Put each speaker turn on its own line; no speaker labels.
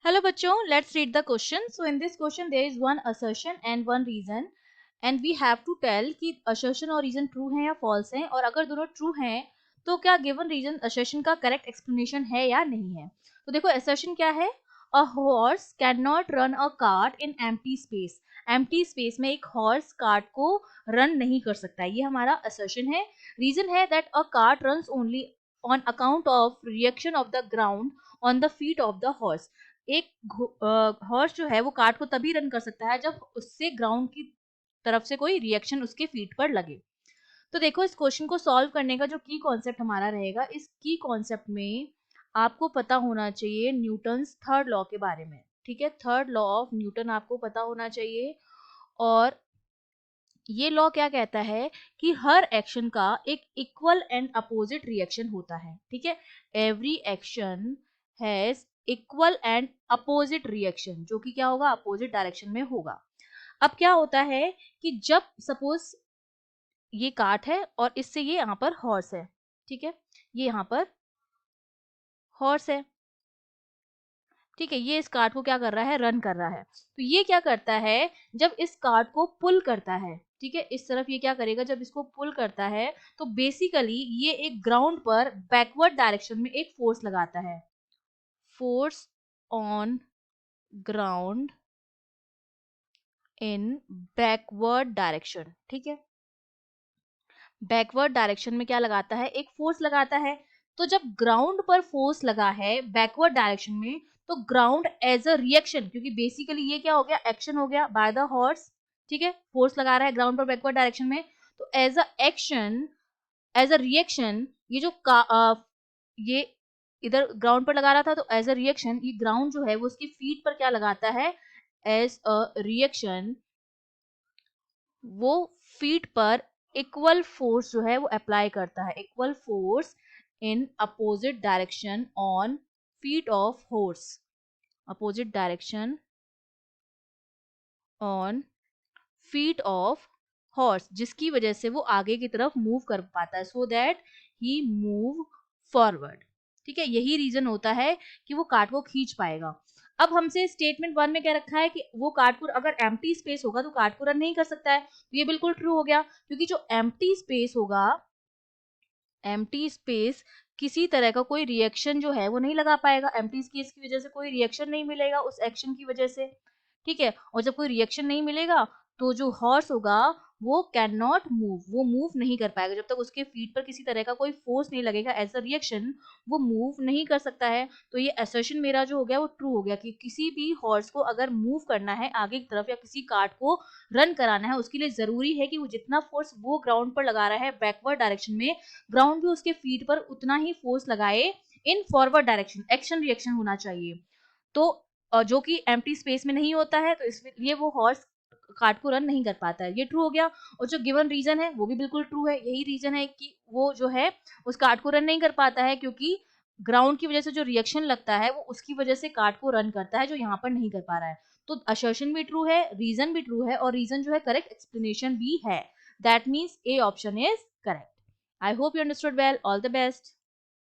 Hello बच्चों, let's read the question. So in this question there is one assertion and one reason and we have to tell कि assertion और reason true है या false है और अगर दोनों true हैं तो क्या given reason assertion का correct explanation है या नहीं है. तो देखो assertion क्या है. A horse cannot run a cart in empty space. empty space में एक horse cart को run नहीं कर सकता है, ये हमारा assertion है. reason है that a cart runs only on account of reaction of the ground on the feet of the horse. एक हॉर्स जो है वो कार्ट को तभी रन कर सकता है जब उससे ग्राउंड की तरफ से कोई रिएक्शन उसके फीट पर लगे. तो देखो इस क्वेश्चन को सॉल्व करने का जो की कॉन्सेप्ट हमारा रहेगा, इस की कॉन्सेप्ट में आपको पता होना चाहिए न्यूटन्स थर्ड लॉ के बारे में. ठीक है, थर्ड लॉ ऑफ न्यूटन आपको पता होना चाहिए. और ये लॉ क्या कहता है कि हर एक्शन का एक इक्वल एंड अपोजिट रिएक्शन होता है. ठीक है, every action has equal and opposite reaction, जो कि क्या होगा, अपोजिट डायरेक्शन में होगा. अब क्या होता है कि जब सपोज ये कार्ट है और इससे ये यहाँ पर हॉर्स है. ठीक है, ये यहाँ पर हॉर्स है. ठीक है, ये इस कार्ट को क्या कर रहा है, रन कर रहा है. तो ये क्या करता है, जब इस कार्ट को पुल करता है, ठीक है, इस तरफ ये क्या करेगा, जब इसको पुल करता है तो बेसिकली ये एक ग्राउंड पर बैकवर्ड डायरेक्शन में एक फोर्स लगाता है. Force on ground in backward direction. ठीक है, बैकवर्ड डायरेक्शन में क्या लगाता है, एक फोर्स लगाता है. तो जब ग्राउंड पर फोर्स लगा है बैकवर्ड डायरेक्शन में, तो ग्राउंड एज अ रिएक्शन, क्योंकि बेसिकली ये क्या हो गया, एक्शन हो गया बाय द हॉर्स. ठीक है, फोर्स लगा रहा है ग्राउंड पर बैकवर्ड डायरेक्शन में, तो as a action, as a reaction, ये जो ये इधर ग्राउंड पर लगा रहा था, तो एज अ रिएक्शन ये ग्राउंड जो है वो उसकी फीट पर क्या लगाता है, एज अ रिएक्शन वो फीट पर इक्वल फोर्स जो है वो अप्लाई करता है, equal force in opposite direction on feet of horse, opposite direction on feet of horse, जिसकी वजह से वो आगे की तरफ मूव कर पाता है, so that he move forward. ठीक है, यही रीजन होता है कि वो कार्ट को खींच पाएगा. अब हमसे स्टेटमेंट वन में क्या रखा है कि वो कार्ट को, अगर एम्प्टी स्पेस होगा तो कार्ट को रन नहीं कर सकता है. तो ये बिल्कुल ट्रू हो गया, क्योंकि जो एम्प्टी स्पेस होगा, एम्प्टी स्पेस किसी तरह का कोई रिएक्शन जो है वो नहीं लगा पाएगा. एम्प्टी स्पेस की वजह से कोई रिएक्शन नहीं मिलेगा उस एक्शन की वजह से. ठीक है, और जब कोई रिएक्शन नहीं मिलेगा तो जो हॉर्स होगा वो कैन नॉट मूव, वो मूव नहीं कर पाएगा. जब तक उसके फीट पर किसी तरह का कोई फोर्स नहीं लगेगा एज अ रिएक्शन, वो मूव नहीं कर सकता है. तो ये असर्शन मेरा जो हो गया वो ट्रू हो गया कि किसी भी हॉर्स को अगर मूव करना है आगे की तरफ या किसी कार्ट को रन कराना है, उसके लिए जरूरी है कि वो जितना फोर्स वो ग्राउंड पर लगा रहा है बैकवर्ड डायरेक्शन में, ग्राउंड भी उसके फीट पर उतना ही फोर्स लगाए in forward direction. Action reaction होना चाहिए. तो जो कि एम्प्टी स्पेस में नहीं होता है, तो इसलिए वो हॉर्स कार्ट को रन नहीं कर पाता है. ये ट्रू हो गया. और जो गिवन रीजन है वो भी बिल्कुल ट्रू है. यही रीजन है कि वो जो है उस कार्ट को रन नहीं कर पाता है, क्योंकि ग्राउंड की वजह से जो रिएक्शन लगता है वो उसकी वजह से कार्ट को रन करता है, जो यहाँ पर नहीं कर पा रहा है. तो असर्शन भी ट्रू है, रीजन भी ट्रू है, और रीजन जो है करेक्ट एक्सप्लेनेशन भी है. That means A option is correct. I hope you understood well. All the best.